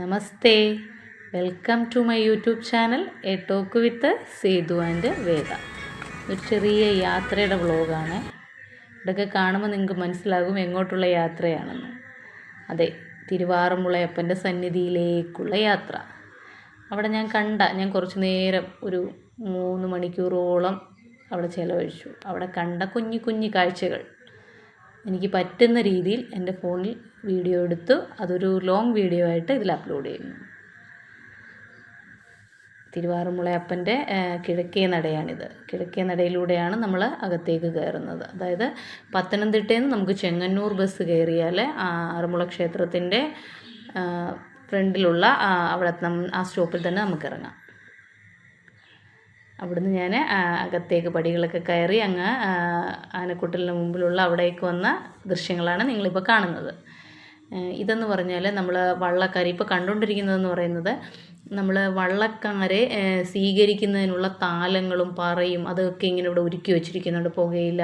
Namaste, welcome to my YouTube channel a talk with Sethu and Veda. ഒരു ചെറിയ യാത്രയുടെ വ്ളോഗാണ്. ഇതൊക്കെ കാണുമ്പോൾ നിങ്ങൾക്ക് മനസ്സിലാകും എങ്ങോട്ടുള്ള യാത്രയാണെന്ന്. അതെ, തിരുവാറന്മുളയപ്പൻ്റെ സന്നിധിയിലേക്കുള്ള യാത്ര. അവിടെ ഞാൻ കുറച്ച് നേരം ഒരു 3 മണിക്കൂറോളം അവിടെ ചിലവഴിച്ചു. അവിടെ കണ്ട കുഞ്ഞു കാഴ്ചകൾ എനിക്ക് പറ്റുന്ന രീതിയിൽ എൻ്റെ ഫോണിൽ വീഡിയോ എടുത്തു അതൊരു ലോങ് വീഡിയോ ആയിട്ട് ഇതിൽ അപ്ലോഡ് ചെയ്യുന്നു. തിരുവാറന്മുളയപ്പൻ്റെ കിഴക്കേ നടയാണിത്. കിഴക്കേ നടയിലൂടെയാണ് നമ്മൾ അകത്തേക്ക് കയറുന്നത്. അതായത് പത്തനംതിട്ടയിൽ നിന്ന് നമുക്ക് ചെങ്ങന്നൂർ ബസ് കയറിയാൽ ആറന്മുള ക്ഷേത്രത്തിൻ്റെ ഫ്രണ്ടിലുള്ള അവിടെ ആ സ്റ്റോപ്പിൽ തന്നെ നമുക്ക് ഇറങ്ങാം. അവിടുന്ന് ഞാൻ അകത്തേക്ക് പടികളൊക്കെ കയറി അങ്ങ് ആനക്കൊട്ടിലിന് മുമ്പിലുള്ള അവിടേക്ക് വന്ന ദൃശ്യങ്ങളാണ് നിങ്ങളിപ്പോൾ കാണുന്നത്. ഇതെന്ന് പറഞ്ഞാൽ നമ്മൾ വള്ളക്കാർ ഇപ്പോൾ കണ്ടുകൊണ്ടിരിക്കുന്നതെന്ന് പറയുന്നത് നമ്മൾ വള്ളക്കാരെ സ്വീകരിക്കുന്നതിനുള്ള താലങ്ങളും പറയും അതൊക്കെ ഇങ്ങനെ ഇവിടെ ഒരുക്കി വെച്ചിരിക്കുന്നുണ്ട്. പുകയില,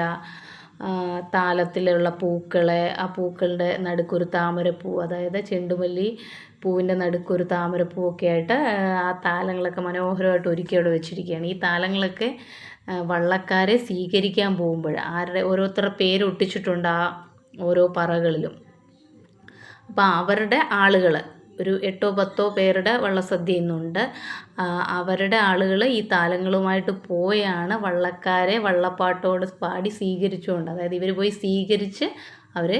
താലത്തിലുള്ള പൂക്കളെ, ആ പൂക്കളുടെ നടുക്കൊരു താമരപ്പൂ, അതായത് ചെണ്ടുമല്ലി പൂവിൻ്റെ നടുക്കൊരു താമരപ്പൂവൊക്കെ ആയിട്ട് ആ താലങ്ങളൊക്കെ മനോഹരമായിട്ട് ഒരുക്കി അവിടെ വെച്ചിരിക്കുകയാണ്. ഈ താലങ്ങളൊക്കെ വള്ളക്കാരെ സ്വീകരിക്കാൻ പോകുമ്പോൾ ഓരോരുത്തരുടെ പേര് ഒട്ടിച്ചിട്ടുണ്ട് ആ ഓരോ പറകളിലും. അപ്പോൾ അവരുടെ ആളുകൾ ഒരു 8-10 പേരുടെ വള്ളസദ്യ ഇന്നുണ്ട്. അവരുടെ ആളുകൾ ഈ താലങ്ങളുമായിട്ട് പോയാണ് വള്ളക്കാരെ വള്ളപ്പാട്ടോട് പാടി സ്വീകരിച്ചുകൊണ്ട്, അതായത് ഇവർ പോയി സ്വീകരിച്ച് അവരെ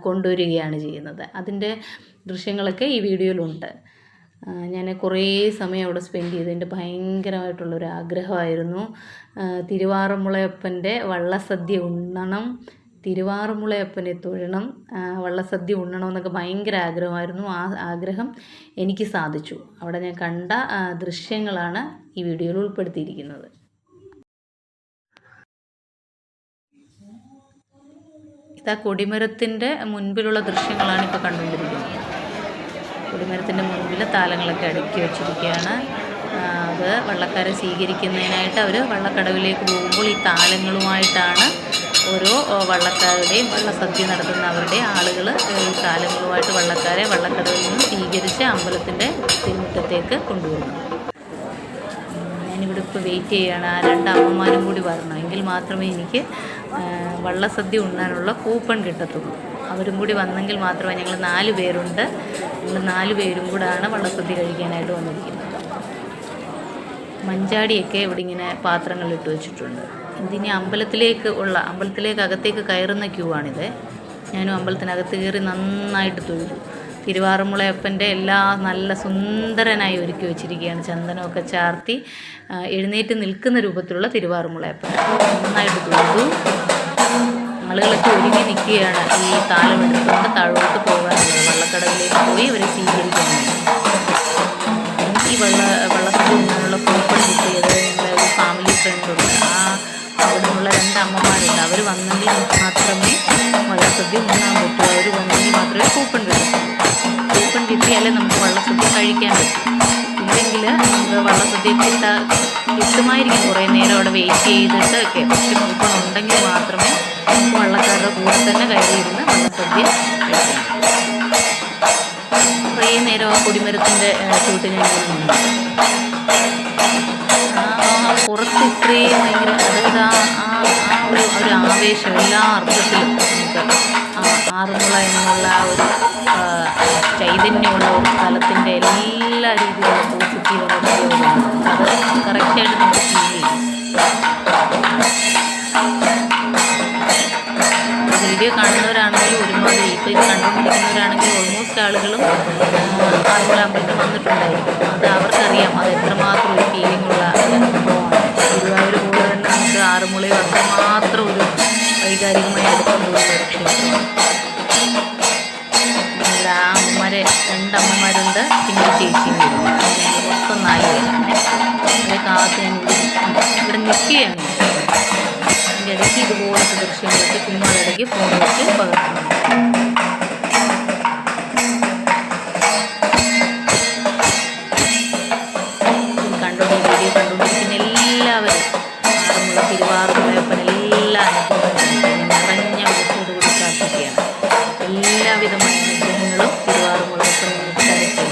കൊണ്ടുവരികയാണ് ചെയ്യുന്നത്. അതിൻ്റെ ദൃശ്യങ്ങളൊക്കെ ഈ വീഡിയോയിലുണ്ട്. ഞാൻ കുറേ സമയം അവിടെ സ്പെൻഡ് ചെയ്തു. എൻ്റെ ഭയങ്കരമായിട്ടുള്ളൊരു ആഗ്രഹമായിരുന്നു തിരുവാറന്മുളയപ്പൻ്റെ വള്ളസദ്യ ഉണ്ണണം, തിരുവാറന്മുളയപ്പനെ തൊഴണം, വള്ളസദ്യ ഉണ്ണണമെന്നൊക്കെ ഭയങ്കര ആഗ്രഹമായിരുന്നു. ആ ആഗ്രഹം എനിക്ക് സാധിച്ചു. അവിടെ ഞാൻ കണ്ട ദൃശ്യങ്ങളാണ് ഈ വീഡിയോയിൽ ഉൾപ്പെടുത്തിയിരിക്കുന്നത്. ഇതാ കൊടിമരത്തിൻ്റെ മുൻപിലുള്ള ദൃശ്യങ്ങളാണ് ഇപ്പോൾ കണ്ടുകൊണ്ടിരിക്കുന്നത്. കൊടിമരത്തിൻ്റെ മുൻപിൽ താലങ്ങളൊക്കെ അടുക്കി വെച്ചിരിക്കുകയാണ്. അത് വള്ളക്കാരെ സ്വീകരിക്കുന്നതിനായിട്ട് അവർ വള്ളക്കടവിലേക്ക് പോകുമ്പോൾ ഈ താലങ്ങളുമായിട്ടാണ് ഓരോ വള്ളക്കാരുടെയും വള്ളസദ്യ നടത്തുന്നവരുടെ ആളുകൾ ഈ താലങ്ങളുമായിട്ട് വള്ളക്കാരെ വള്ളക്കടവിൽ നിന്ന് സ്വീകരിച്ച് അമ്പലത്തിൻ്റെ തിരുമുറ്റത്തേക്ക് കൊണ്ടുവരുന്നു. ഞാനിവിടെ ഇപ്പോൾ വെയിറ്റ് ചെയ്യുകയാണ്. ആ 2 അമ്മമാരും കൂടി വരണം, എങ്കിൽ മാത്രമേ എനിക്ക് വള്ളസദ്യ ഉണ്ണാനുള്ള കൂപ്പൺ കിട്ടത്തുള്ളൂ. അവരും കൂടി വന്നെങ്കിൽ മാത്രമേ. ഞങ്ങൾ 4 പേരുണ്ട്. ഞങ്ങൾ 4 പേരും കൂടാണ് വള്ളസദ്യ കഴിക്കാനായിട്ട് വന്നിരിക്കുന്നത്. മഞ്ചാടിയൊക്കെ ഇവിടെ ഇങ്ങനെ പാത്രങ്ങളിലിട്ട് വെച്ചിട്ടുണ്ട്. ഇതിനി അമ്പലത്തിലേക്ക് അകത്തേക്ക് കയറുന്ന ക്യൂ ആണിത്. ഞാനും അമ്പലത്തിനകത്ത് കയറി നന്നായിട്ട് തൊഴുതു. തിരുവാറന്മുളയപ്പൻ്റെ നല്ല സുന്ദരനായി ഒരുക്കി വെച്ചിരിക്കുകയാണ്. ചന്ദനമൊക്കെ ചാർത്തി എഴുന്നേറ്റ് നിൽക്കുന്ന രൂപത്തിലുള്ള തിരുവാറന്മുളയപ്പൻ നന്നായിട്ട് തൊഴുതു. ആളുകളൊക്കെ ഒരുങ്ങി നിൽക്കുകയാണ് ഈ താലം എടുത്തുകൊണ്ട് താഴോട്ട് പോകാനുള്ളത്. വള്ളക്കടവിലേക്ക് പോയി അവരെ സ്വീകരിക്കാനാണ്. ഈ വള്ളസദ്യ ഉണ്ണാനുള്ള കൂപ്പൺ കിട്ടിയത് ഞങ്ങളുടെ ഒരു ഫാമിലി ഫ്രണ്ടുണ്ട്. അവിടെ നിന്നുള്ള 2 അമ്മമാരുണ്ട്. അവർ വന്നെങ്കിൽ മാത്രമേ വള്ളസദ്യ ഉണ്ണാൻ പറ്റൂ. അവർ വന്നെങ്കിൽ മാത്രമേ കൂപ്പൺ കിട്ടൂ. കൂപ്പൺ കിട്ടിയാലേ നമുക്ക് വള്ളസദ്യ കഴിക്കാൻ പറ്റും. ഇല്ലെങ്കിൽ നമുക്ക് വള്ളസദ്യ കിട്ടുമായിരിക്കും. കുറേ നേരം അവിടെ വെയിറ്റ് ചെയ്തിട്ട് ഒക്കെ. പക്ഷെ കൂപ്പൺ ഉണ്ടെങ്കിൽ മാത്രമേ നമുക്ക് വള്ളക്കാരുടെ കൂടെ തന്നെ കയറിയിരുന്ന് വള്ളസദ്യ കഴിക്കാം. കുറേ നേരം ആ കൊടിമരത്തിൻ്റെ ചൂട്ടിൽ ഞാൻ നിന്നു. പുറത്ത് ഇത്രയും ഭയങ്കര, അതായത് ഒരു ആവേശം എല്ലാ അർത്ഥത്തിലും നമുക്ക് ആറന്മുള എന്നുള്ള ഒരു ചൈതന്യമുള്ള ഒരു സ്ഥലത്തിൻ്റെ എല്ലാ രീതിയിലുള്ള പോസിറ്റീവ് എനർജികളും അത് കറക്റ്റായിട്ട് നമുക്ക് ഫീൽ ചെയ്യും. വീഡിയോ കാണുന്നവരാണെങ്കിലും ഒരുമാതിരി, ഇപ്പോൾ ഇത് കണ്ടുകൊണ്ടിരിക്കുന്നവരാണെങ്കിൽ ഓൾമോസ്റ്റ് ആളുകളും ആറന്മുള അമ്പലത്തിൽ വന്നിട്ടുണ്ടായിരിക്കും. അത് അവർക്കറിയാം അത് എത്രമാത്രം ഒരു ഫീലിങ്ങുള്ള സംഭവമാണ്. ഗുരുവായൂർ പോലെ തന്നെ നമുക്ക് ആറന്മുളയും അത്രമാത്രം ഒരു വൈകാരികമായി എടുക്കൊണ്ടുള്ള ഒരു ക്ഷേത്രമാണ്. ഇവിടെ ആ 2 അമ്മമാരുണ്ട്, പിന്നെ ഒരു ചേച്ചിയും വരും. മൊത്തം 4 പേരാണ്. അവരെ കാത്ത് ഞാൻ ഇവിടെ നിൽക്കുകയാണ്. അതിൻ്റെ ഇടയ്ക്ക് ഇതുപോലത്തെ ദൃശ്യങ്ങളൊക്കെ കുഞ്ഞുങ്ങളിടയ്ക്ക് ഫോൺ വെച്ച് പകർത്തുന്നുണ്ട്. വീഡിയോ കണ്ടുകൊണ്ടിരിക്കുന്ന എല്ലാവരും ആറന്മുള തിരുവാറന്മുളയപ്പൻ എല്ലാ അനുഗ്രഹങ്ങളും നിറഞ്ഞ മനസ്സോടുകൂടി പ്രാർത്ഥിക്കുകയാണ്. എല്ലാവിധമായ അനുഗ്രഹങ്ങളും തിരുവാറന്മുളയപ്പൻ നമുക്ക് തരട്ടെ.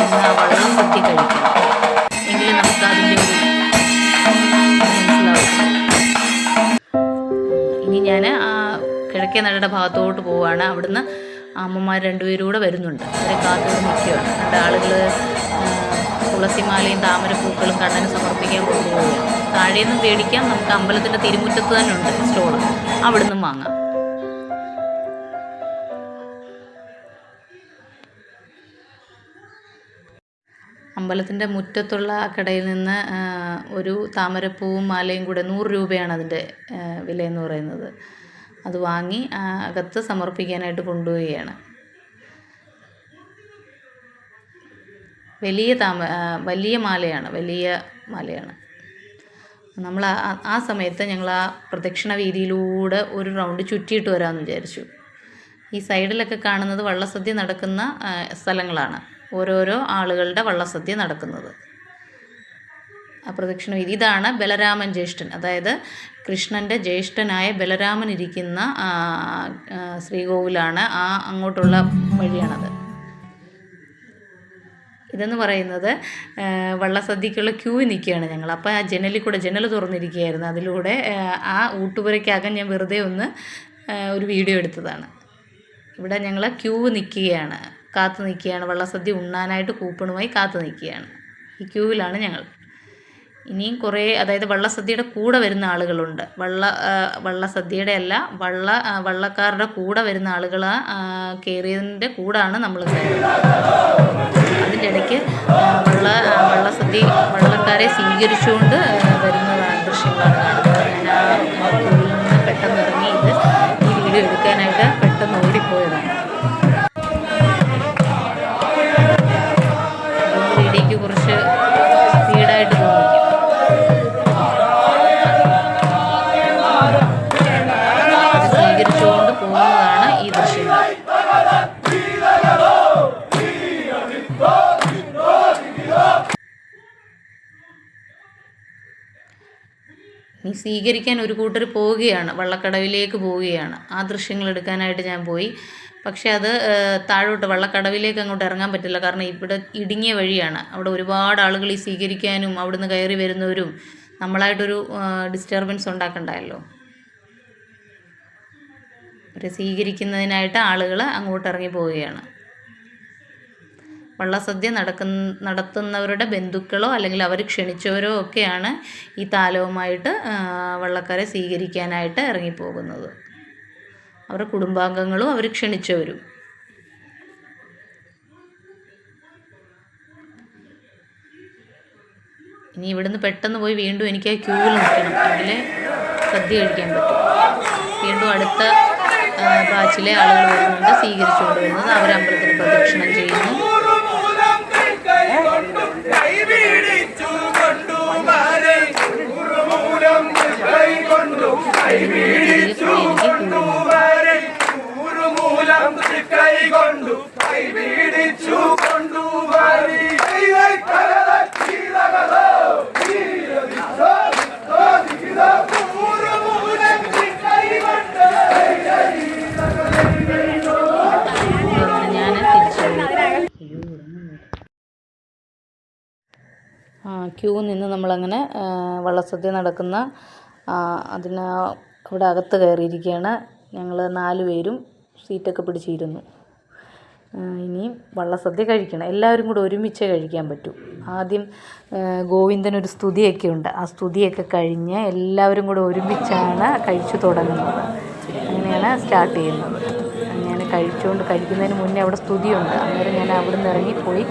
നിന്ന് ആ വള്ളസദ്യ കഴിക്കണം. എങ്കിലും നമുക്ക് അതിൻ്റെ ഒരു മനസ്സിലാവും. ഇനി ഞാൻ ആ കിഴക്കേ നടയുടെ ഭാഗത്തോട്ട് പോവുകയാണ്. അവിടുന്ന് അമ്മമാർ രണ്ടുപേരും കൂടെ വരുന്നുണ്ട്. അവരെ കാത്തുകൊണ്ട് നിൽക്കുകയാണ്. രണ്ട് ആളുകൾ തുളസിമാലയും താമരപ്പൂക്കളും കണ്ണന് സമർപ്പിക്കാൻ കൊണ്ടുപോവുകയാണ്. താഴേന്നും മേടിക്കാം, നമുക്ക് അമ്പലത്തിൻ്റെ തിരുമുറ്റത്ത് തന്നെ ഉണ്ട് സ്റ്റോള്, അവിടെ നിന്നും വാങ്ങാം. അമ്പലത്തിൻ്റെ മുറ്റത്തുള്ള ആ കടയിൽ നിന്ന് ഒരു താമരപ്പൂവും മാലയും കൂടെ 100 രൂപയാണ് അതിൻ്റെ വിലയെന്ന് പറയുന്നത്. അത് വാങ്ങി അകത്ത് സമർപ്പിക്കാനായിട്ട് കൊണ്ടുപോവുകയാണ്. വലിയ മാലയാണ്. നമ്മൾ ആ സമയത്ത് ഞങ്ങൾ ആ പ്രദക്ഷിണ വീതിയിലൂടെ ഒരു റൗണ്ട് ചുറ്റിയിട്ട് വരാമെന്ന് വിചാരിച്ചു. ഈ സൈഡിലൊക്കെ കാണുന്നത് വള്ളസദ്യ നടക്കുന്ന സ്ഥലങ്ങളാണ്. ഓരോരോ ആളുകളുടെ വള്ളസദ്യ നടക്കുന്നത്. ആ പ്രദക്ഷിണ വീതി ഇതാണ് ബലരാമൻ ജ്യേഷ്ഠൻ, അതായത് കൃഷ്ണൻ്റെ ജ്യേഷ്ഠനായ ബലരാമൻ ഇരിക്കുന്ന ശ്രീകോവിലാണ്. അങ്ങോട്ടുള്ള വഴിയാണത്. ഇതെന്ന് പറയുന്നത് വള്ളസദ്യക്കുള്ള ക്യൂ നിൽക്കുകയാണ് ഞങ്ങൾ. അപ്പോൾ ആ ജനൽ തുറന്നിരിക്കുകയായിരുന്നു. അതിലൂടെ ആ ഊട്ടുപുരയ്ക്കകം ഞാൻ വെറുതെ ഒരു വീഡിയോ എടുത്തതാണ്. ഇവിടെ ഞങ്ങൾ ക്യൂ നിൽക്കുകയാണ്, കാത്തു നിൽക്കുകയാണ്. വള്ളസദ്യ ഉണ്ണാനായിട്ട് കൂപ്പണുമായി കാത്തു നിൽക്കുകയാണ്. ഈ ക്യൂവിലാണ് ഞങ്ങൾ. ഇനിയും കുറേ, അതായത് വള്ളസദ്യയുടെ കൂടെ വരുന്ന ആളുകളുണ്ട്. വള്ളസദ്യയുടെ അല്ല, വള്ളക്കാരുടെ കൂടെ വരുന്ന ആളുകൾ കയറിയതിൻ്റെ കൂടാണ് നമ്മൾ കയറുന്നത്. അതിൻ്റെ ഇടയ്ക്ക് വള്ളക്കാരെ സ്വീകരിച്ചുകൊണ്ട് വരുന്നതാണ് ദൃശ്യങ്ങളാണ് കാണുന്നത്. ഞാൻ ആ ക്യൂവിൽ നിന്ന് പെട്ടെന്ന് ഇറങ്ങിയിട്ട് ഈ വീഡിയോ എടുക്കാനായിട്ട് പെട്ടെന്ന് ഓടിപ്പോയതാണ്. വീഡിയോയ്ക്ക് കുറച്ച് സ്പീഡായിട്ട് തോന്നിക്കും. സ്വീകരിച്ചുകൊണ്ട് പോകുന്നതാണ് ഈ ദൃശ്യങ്ങൾ. ഇനി സ്വീകരിക്കാൻ ഒരു കൂട്ടർ പോവുകയാണ്, വള്ളക്കടവിലേക്ക് പോവുകയാണ്. ആ ദൃശ്യങ്ങൾ എടുക്കാനായിട്ട് ഞാൻ പോയി. പക്ഷേ അത് താഴോട്ട് വള്ളക്കടവിലേക്ക് അങ്ങോട്ട് ഇറങ്ങാൻ പറ്റില്ല. കാരണം ഇവിടെ ഇടുങ്ങിയ വഴിയാണ്. അവിടെ ഒരുപാട് ആളുകൾ ഈ സ്വീകരിക്കാനും അവിടുന്ന് കയറി വരുന്നവരും നമ്മളായിട്ടൊരു ഡിസ്റ്റർബൻസ് ഉണ്ടാക്കണ്ടല്ലോ. അവരെ സ്വീകരിക്കുന്നതിനായിട്ട് ആളുകൾ അങ്ങോട്ട് ഇറങ്ങി പോവുകയാണ്. വള്ളസദ്യ നടത്തുന്നവരുടെ ബന്ധുക്കളോ അല്ലെങ്കിൽ അവർ ക്ഷണിച്ചവരോ ഒക്കെയാണ് ഈ താലവുമായിട്ട് വള്ളക്കാരെ സ്വീകരിക്കാനായിട്ട് ഇറങ്ങിപ്പോകുന്നത്. അവരുടെ കുടുംബാംഗങ്ങളും അവർ ക്ഷണിച്ചവരും. ഇനി ഇവിടുന്ന് പെട്ടെന്ന് പോയി വീണ്ടും എനിക്ക് ആ ക്യൂവിൽ നിൽക്കണം, എങ്കിലേ സദ്യ കഴിക്കാൻ പറ്റും. വീണ്ടും അടുത്ത ബാച്ചിലെ ആളുകൾ വരുന്നുണ്ട്, സ്വീകരിച്ചുകൊണ്ട് വരുന്നത്. അവർ അമ്പലത്തിൽ പ്രദക്ഷിണം ചെയ്യുന്നു. ക്യൂ നിന്ന് നമ്മളങ്ങനെ വള്ളസദ്യ നടക്കുന്ന അവിടെ അകത്ത് കയറിയിരിക്കുകയാണ്. ഞങ്ങൾ 4 പേരും സീറ്റൊക്കെ പിടിച്ചിരുന്നു. ഇനിയും വള്ളസദ്യ കഴിക്കണം. എല്ലാവരും കൂടെ ഒരുമിച്ച് കഴിക്കാൻ പറ്റും. ആദ്യം ഗോവിന്ദനൊരു സ്തുതിയൊക്കെ ഉണ്ട്. ആ സ്തുതിയൊക്കെ കഴിഞ്ഞ് എല്ലാവരും കൂടെ ഒരുമിച്ചാണ് കഴിച്ചു തുടങ്ങുന്നത്. അങ്ങനെയാണ് സ്റ്റാർട്ട് ചെയ്യുന്നത്. ഞാൻ കഴിക്കുന്നതിന് മുന്നേ അവിടെ സ്തുതിയുണ്ട്. അന്നേരം ഞാൻ അവിടെ നിന്ന് ഇറങ്ങിപ്പോയി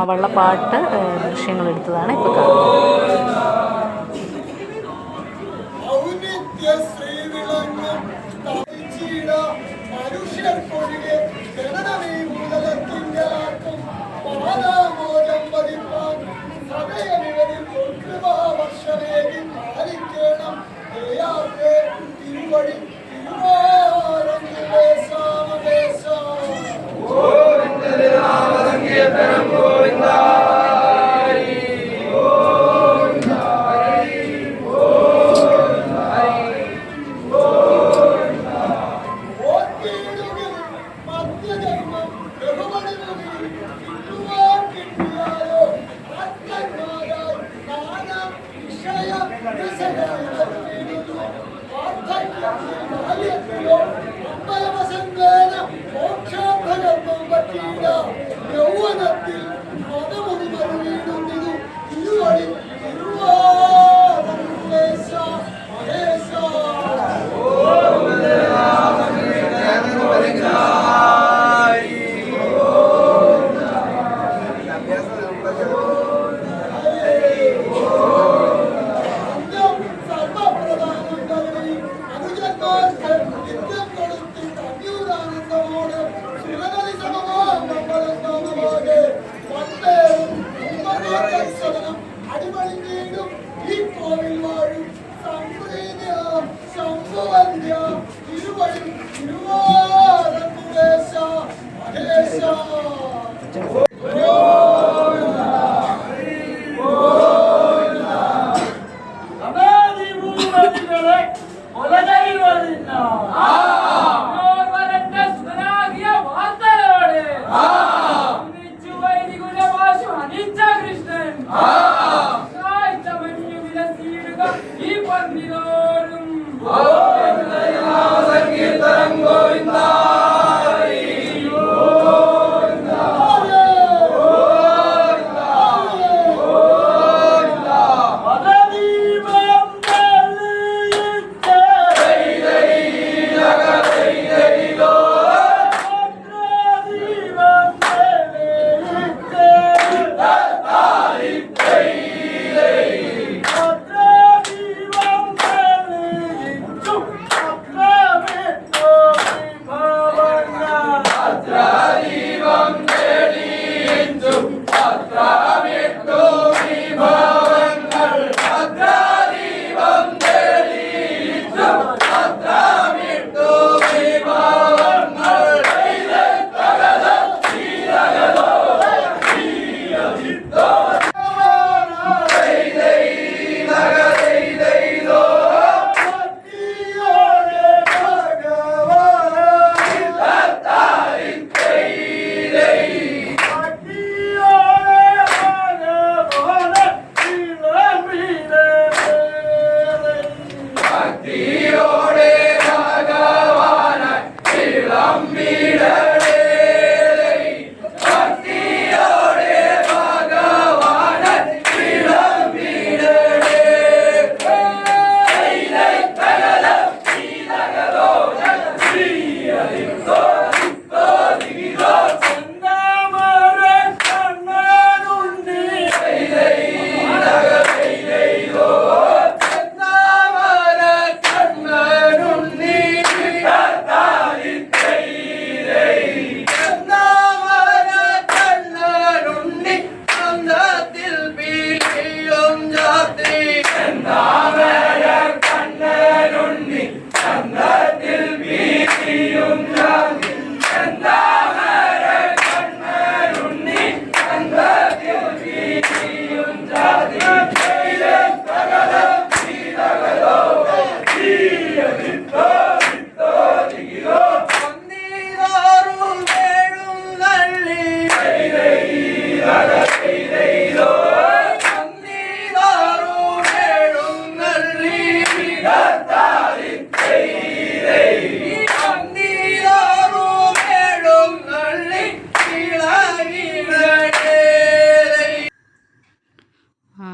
വള്ളപ്പാട്ട് ദൃശ്യങ്ങളെടുത്തതാണ് ഇപ്പോൾ കാണുന്നത്.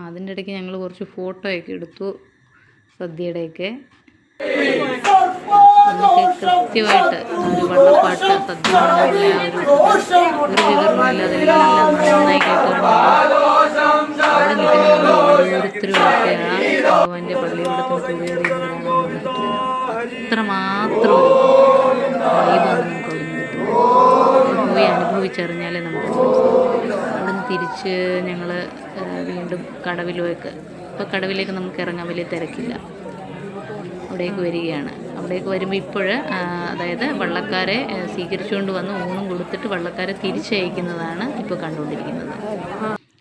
അതിൻ്റെ ഇടയ്ക്ക് ഞങ്ങൾ കുറച്ച് ഫോട്ടോയൊക്കെ എടുത്തു സദ്യയുടെയൊക്കെ. നമുക്ക് കൃത്യമായിട്ട് ഒരു വള്ളപ്പാട്ട് സദ്യ ആ ഒരു വിവരമില്ലാതെ എല്ലാം നന്നായി കേൾക്കുകയാണെങ്കിൽ അവിടെ നിൽക്കുന്ന നമ്മൾ ഓരോരുത്തരും ഒക്കെ ആ ഭഗവാന്റെ പള്ളിയോടത്തിന് കയറിയുന്നതാണ് അത്രമാത്രം വൈബാണ് നമുക്ക് അവിടെ നിന്ന് കിട്ടുന്നത്. പോയി അനുഭവിച്ചറിഞ്ഞാലേ നമുക്ക് അവിടെ നിന്ന് തിരിച്ച് ഞങ്ങൾ വീണ്ടും കടവിലേക്ക് നമുക്ക് ഇറങ്ങാൻ വലിയ തിരക്കില്ല. അവിടേക്ക് വരികയാണ്. അവിടേക്ക് വരുമ്പോൾ അതായത് വള്ളക്കാരെ സ്വീകരിച്ചുകൊണ്ട് വന്ന് ഊണും കൊടുത്തിട്ട് വള്ളക്കാരെ തിരിച്ചയക്കുന്നതാണ് ഇപ്പോൾ കണ്ടുകൊണ്ടിരിക്കുന്നത്.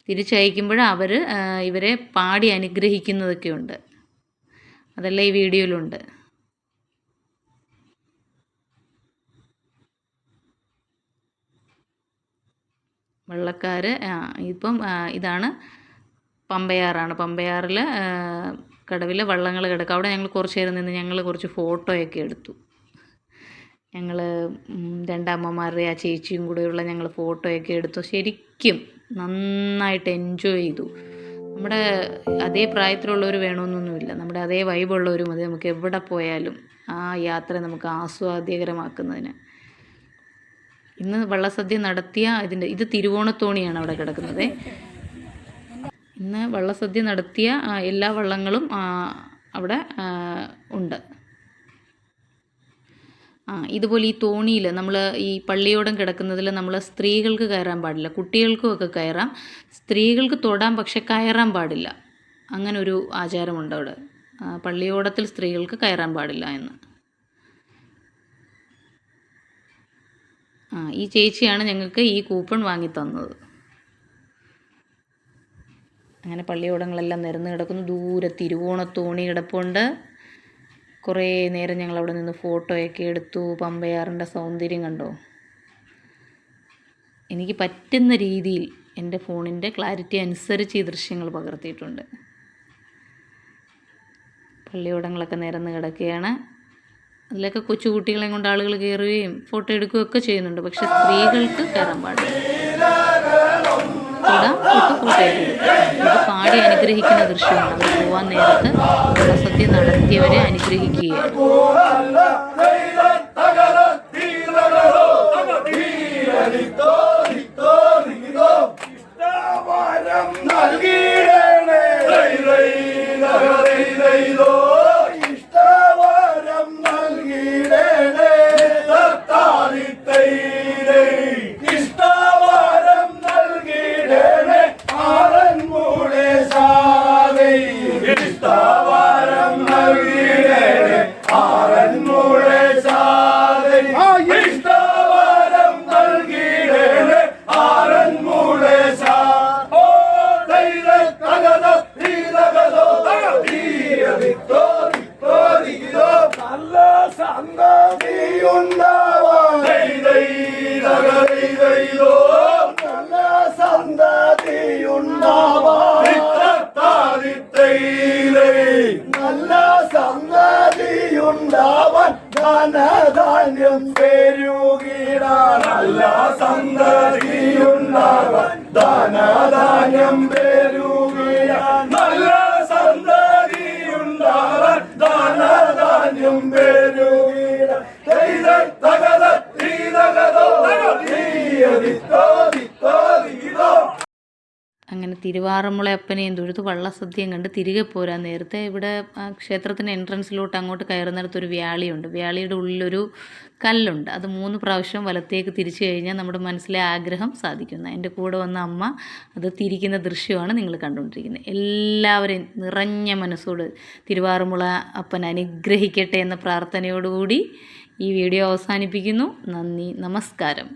തിരിച്ചയക്കുമ്പോൾ അവർ ഇവരെ പാടി അനുഗ്രഹിക്കുന്നതൊക്കെ ഉണ്ട്. അതെല്ലാം ഈ വീഡിയോയിലുണ്ട്. വള്ളക്കാർ ഇപ്പം ഇതാണ് പമ്പയാറാണ്. പമ്പയാറിൽ കടവിൽ വള്ളങ്ങൾ കിടക്കുക. അവിടെ ഞങ്ങൾ കുറച്ച് നേരം നിന്ന് ഞങ്ങൾ കുറച്ച് ഫോട്ടോയൊക്കെ എടുത്തു. ഞങ്ങൾ രണ്ടമ്മമാരുടെ ആ ചേച്ചിയും കൂടെയുള്ള ഞങ്ങൾ ഫോട്ടോയൊക്കെ എടുത്തു. ശരിക്കും നന്നായിട്ട് എൻജോയ് ചെയ്തു. നമ്മുടെ അതേ പ്രായത്തിലുള്ളവർ വേണമെന്നൊന്നുമില്ല, നമ്മുടെ അതേ വൈബുള്ളവർ മതി നമുക്ക് എവിടെ പോയാലും ആ യാത്ര നമുക്ക് ആസ്വാദ്യകരമാക്കുന്നതിന്. ഇന്ന് വള്ളസദ്യ നടത്തിയ ഇത് തിരുവോണത്തോണിയാണ് അവിടെ കിടക്കുന്നത്. ഇന്ന് വള്ളസദ്യ നടത്തിയ എല്ലാ വള്ളങ്ങളും അവിടെ ഉണ്ട്. ഇതുപോലെ ഈ തോണിയിൽ നമ്മൾ ഈ പള്ളിയോടം കിടക്കുന്നതിൽ നമ്മൾ സ്ത്രീകൾക്ക് കയറാൻ പാടില്ല, കുട്ടികൾക്കും ഒക്കെ കയറാം. സ്ത്രീകൾക്ക് തൊടാൻ, പക്ഷെ കയറാൻ പാടില്ല. അങ്ങനെ ഒരു ആചാരമുണ്ട് അവിടെ. പള്ളിയോടത്തിൽ സ്ത്രീകൾക്ക് കയറാൻ പാടില്ല എന്ന്. ഈ ചേച്ചിയാണ് ഞങ്ങൾക്ക് ഈ കൂപ്പൺ വാങ്ങി തന്നത്. അങ്ങനെ പള്ളിയോടങ്ങളെല്ലാം നിരന്ന് കിടക്കുന്നു. ദൂരെ തിരുവോണത്തോണി കിടപ്പുണ്ട്. കുറേ നേരം ഞങ്ങളവിടെ നിന്ന് ഫോട്ടോയൊക്കെ എടുത്തു. പമ്പയാറിൻ്റെ സൗന്ദര്യം കണ്ടോ. എനിക്ക് പറ്റുന്ന രീതിയിൽ എൻ്റെ ഫോണിൻ്റെ ക്ലാരിറ്റി അനുസരിച്ച് ഈ ദൃശ്യങ്ങൾ പകർത്തിയിട്ടുണ്ട്. പള്ളിയോടങ്ങളൊക്കെ നിരന്ന് കിടക്കുകയാണ്. അതിലൊക്കെ കൊച്ചുകുട്ടികളെയും കൊണ്ട് ആളുകൾ കയറുകയും ഫോട്ടോ എടുക്കുകയൊക്കെ ചെയ്യുന്നുണ്ട്. പക്ഷെ സ്ത്രീകൾക്ക് കയറാൻ പാടില്ല. ഫോട്ടോ എടുക്കും. ഇത് പാടി അനുഗ്രഹിക്കുന്ന ദൃശ്യമാണ്. അവർ പോവാൻ നേരത്ത് സത്യം നടത്തിയവരെ അനുഗ്രഹിക്കുകയാണ്. ധനധാന്യം പെരുകിടാൻ നല്ല സന്തതിയുണ്ടാവാൻ ധനധാന്യം പെരുകിടാൻ നല്ല സന്തതിയുണ്ടാവാൻ ധനധാന്യം പെരുകിടാൻ തകത തീതകതോ തീയതിത്തോ ദിത്തോ ദിതോ. അങ്ങനെ തിരുവാറന്മുളയപ്പനെയും തൊഴുത്ത് വള്ളസദ്യയും കണ്ട് തിരികെ പോരാൻ നേരത്തെ ഇവിടെ ക്ഷേത്രത്തിൻ്റെ എൻട്രൻസിലോട്ട് അങ്ങോട്ട് കയറുന്നിടത്തൊരു വ്യാളിയുണ്ട്. വ്യാളിയുടെ ഉള്ളിലൊരു കല്ലുണ്ട്. അത് 3 പ്രാവശ്യം വലത്തേക്ക് തിരിച്ചു കഴിഞ്ഞാൽ നമ്മുടെ മനസ്സിലെ ആഗ്രഹം സാധിക്കുന്നു. എൻ്റെ കൂടെ വന്ന അമ്മ അത് തിരിക്കുന്ന ദൃശ്യമാണ് നിങ്ങൾ കണ്ടുകൊണ്ടിരിക്കുന്നത്. എല്ലാവരെയും നിറഞ്ഞ മനസ്സോട് തിരുവാറന്മുള അപ്പൻ അനുഗ്രഹിക്കട്ടെ എന്ന പ്രാർത്ഥനയോടുകൂടി ഈ വീഡിയോ അവസാനിപ്പിക്കുന്നു. നന്ദി, നമസ്കാരം.